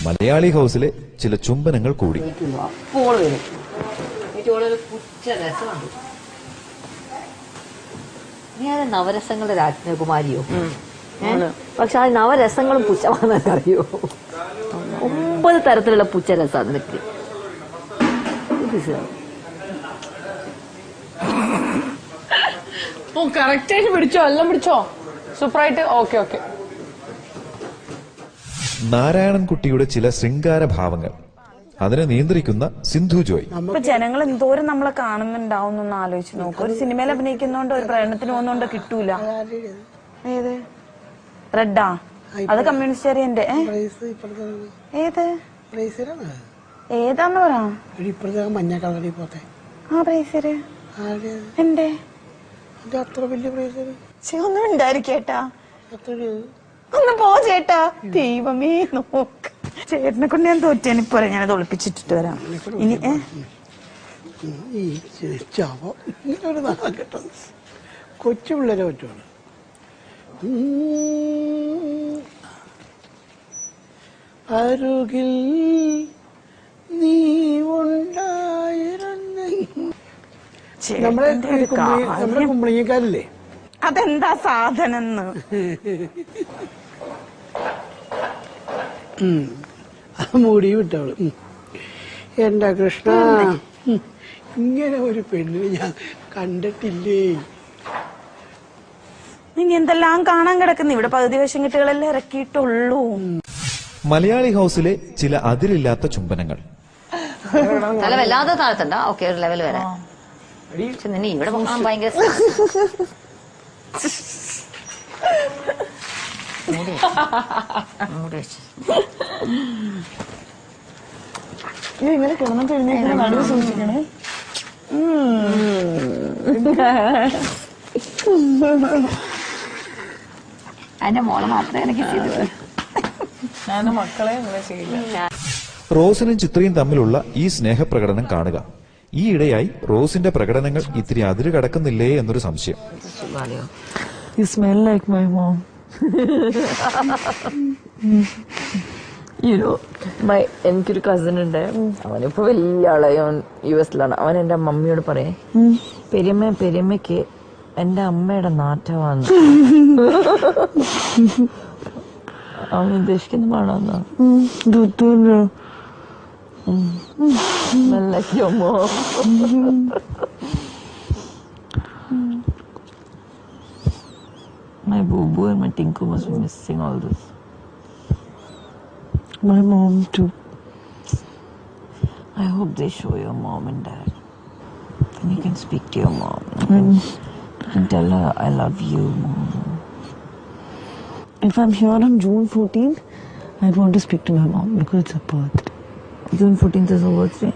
മലയാളി ഹൗസിലെ ചില ചുംബനങ്ങൾ കൂടി. നവരസങ്ങളുടെ രാജകുമാരിയോ? പക്ഷെ ആ നവരസങ്ങളും പുച്ഛമാണെന്ന് അറിയോ? 9 തരത്തിലുള്ള പുച്ഛരസം നിനക്ക്. കറക്റ്റായിട്ട് പിടിച്ചോ? എല്ലാം പിടിച്ചോ? സൂപ്പറായിട്ട്. Okay okay. നാരായണൻകുട്ടിയുടെ ചില ശൃംഗാര ഭാവങ്ങൾ, അതിനെ നിയന്ത്രിക്കുന്ന സിന്ധു ജോയ്. ഇപ്പൊ ജനങ്ങൾ എന്തോരം നമ്മളെ കാണുന്നുണ്ടാവും എന്നൊന്ന് ആലോചിച്ച് നോക്കും. ഒരു സിനിമയിൽ അഭിനയിക്കുന്നോണ്ട് ഒരു പ്രകടനത്തിന് പോകുന്നോണ്ട് കിട്ടൂല. ഏത് റെഡാ? അത് കമ്മ്യൂണിസ്റ്റേറിയന്റെ. ഏത് ഏതാന്ന് പറയാ? മഞ്ഞ കളറി പോട്ടെ. ആ പ്രൈസര് എന്റെ അത്ര വലിയ പ്രൈസര് ഒന്നും ഉണ്ടായിരിക്കേട്ടാ. ഒന്ന് പോ ചേട്ടാ. ദൈവമേ നോക്ക്. ചേട്ടനെ കൊണ്ട് ഞാൻ തോറ്റാനിപ്പോ ഞാനത് ഒളിപ്പിച്ചിട്ടിട്ട് വരാം. ഇനി ഇങ്ങനെ ഒരു നാളെ കിട്ടുന്നു. കൊച്ചു പിള്ളേരെ പറ്റുവാണ്. അരുകിൽ നീ ഉണ്ടായിരുന്ന നമ്മുടെ കുമ്പളങ്ങിക്കാരില്ലേ? അതെന്താ സാധനം? മൂടി വിട്ടവള്. എന്റെ കൃഷ്ണ, ഇങ്ങനെ ഒരു പെണ്ണിനെ ഞാൻ കണ്ടിട്ടില്ലേ. ഇനി എന്തെല്ലാം കാണാൻ കിടക്കുന്നു. ഇവിടെ പകുതി വേഷം കെട്ടുകളെല്ലാം ഇറക്കിയിട്ടുള്ളൂ. മലയാളി ഹൗസിലെ ചില അതിരില്ലാത്ത ചുംബനങ്ങൾ. തല വല്ലാതെ താഴ്ത്തണ്ട. ഓക്കെ, ഒരു ലെവൽ വരെ. പക്ഷെ നിന്നെ ഇവിടെ പോകാൻ ഭയങ്കര ഇങ്ങനെ കിടന്നിട്ട് എഴുന്നേൽക്കുന്ന നടുവ് സൂക്ഷിക്കണേ. അതിന്റെ മോളെ മാത്രമേ എനിക്ക് ചെയ്തിട്ടുള്ളൂ. ഞാൻ മക്കളെ ചെയ്യില്ല. റോസിനും ചിത്രയും തമ്മിലുള്ള ഈ സ്നേഹപ്രകടനം കാണുക. ഈയിടെയായി റോസിന്റെ പ്രകടനങ്ങൾ ഇത്തിരി അതിര് കടക്കുന്നില്ലേ എന്നൊരു സംശയം. You smell like my mom. എനിക്കൊരു കസിൻ ഉണ്ട്. അവനിപ്പോ വലിയ ആളായി. അവൻ US-ലാണ്. അവൻ എന്റെ മമ്മിയോട് പറയേ, പെരുമ്മയ്ക്ക് എന്റെ അമ്മയുടെ നാറ്റമാന്ന്. അവൻ ഉദ്ദേശിക്കുന്ന പാടാന്നാ. My boo-boo and my Tinku must be missing all this. My mom too. I hope they show your mom and dad. And you can speak to your mom. And tell her, I love you, Mom. If I'm here on June 14th, I'd want to speak to my mom because it's her birthday. June 14th is her birthday?